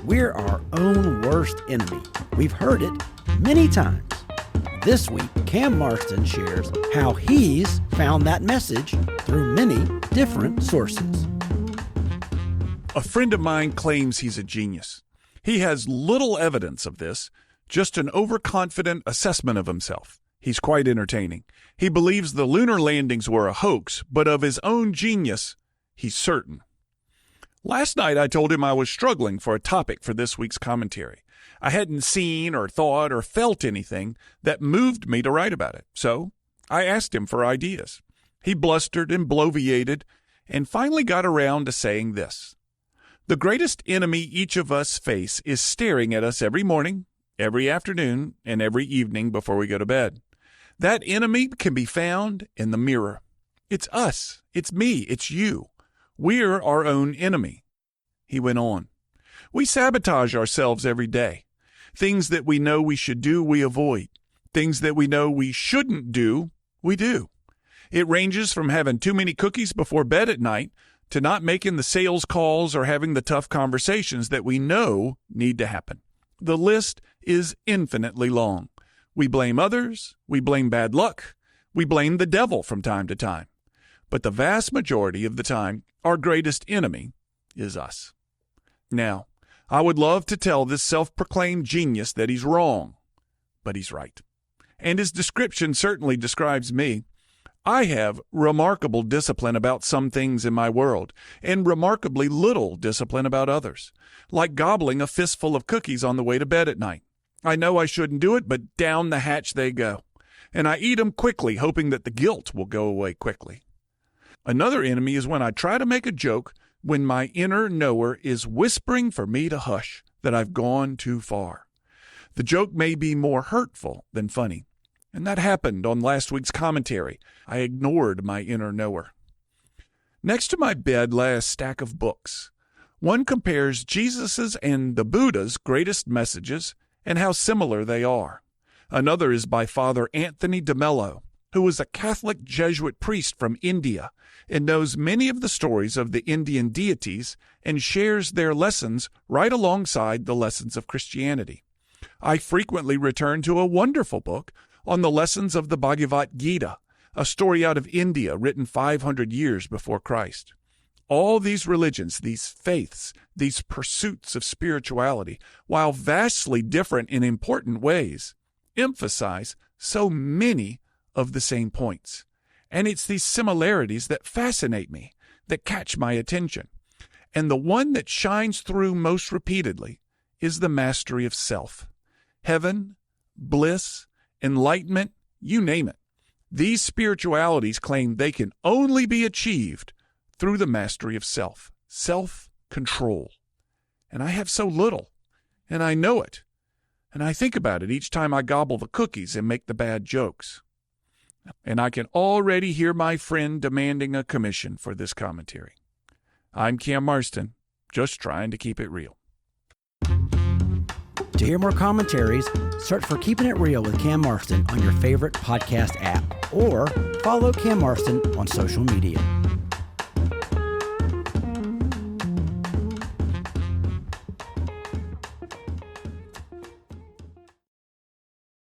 We're our own worst enemy. We've heard it many times. This week, Cam Marston shares how he's found that message through many different sources. A friend of mine claims he's a genius. He has little evidence of this, just an overconfident assessment of himself. He's quite entertaining. He believes the lunar landings were a hoax, but of his own genius, he's certain. Last night I told him I was struggling for a topic for this week's commentary. I hadn't seen or thought or felt anything that moved me to write about it. So I asked him for ideas. He blustered and bloviated and finally got around to saying this. The greatest enemy each of us face is staring at us every morning, every afternoon, and every evening before we go to bed. That enemy can be found in the mirror. It's us. It's me. It's you. We're our own enemy. He went on. We sabotage ourselves every day. Things that we know we should do, we avoid. Things that we know we shouldn't do, we do. It ranges from having too many cookies before bed at night to not making the sales calls or having the tough conversations that we know need to happen. The list is infinitely long. We blame others. We blame bad luck. We blame the devil from time to time. But the vast majority of the time, our greatest enemy is us. Now, I would love to tell this self-proclaimed genius that he's wrong, but he's right. And his description certainly describes me. I have remarkable discipline about some things in my world, and remarkably little discipline about others, like gobbling a fistful of cookies on the way to bed at night. I know I shouldn't do it, but down the hatch they go. And I eat them quickly, hoping that the guilt will go away quickly. Another enemy is when I try to make a joke when my inner knower is whispering for me to hush, that I've gone too far. The joke may be more hurtful than funny, and that happened on last week's commentary. I ignored my inner knower. Next to my bed lay a stack of books. One compares Jesus's and the Buddha's greatest messages and how similar they are. Another is by Father Anthony de Mello, who was a Catholic Jesuit priest from India and knows many of the stories of the Indian deities and shares their lessons right alongside the lessons of Christianity. I frequently return to a wonderful book on the lessons of the Bhagavad Gita, a story out of India written 500 years before Christ. All these religions, these faiths, these pursuits of spirituality, while vastly different in important ways, emphasize so many of the same points. And it's these similarities that fascinate me, that catch my attention. And the one that shines through most repeatedly is the mastery of self. Heaven, bliss, enlightenment, you name it. These spiritualities claim they can only be achieved through the mastery of self, self-control. And I have so little, and I know it. And I think about it each time I gobble the cookies and make the bad jokes. And I can already hear my friend demanding a commission for this commentary. I'm Cam Marston, just trying to keep it real. To hear more commentaries, search for Keeping It Real with Cam Marston on your favorite podcast app or follow Cam Marston on social media.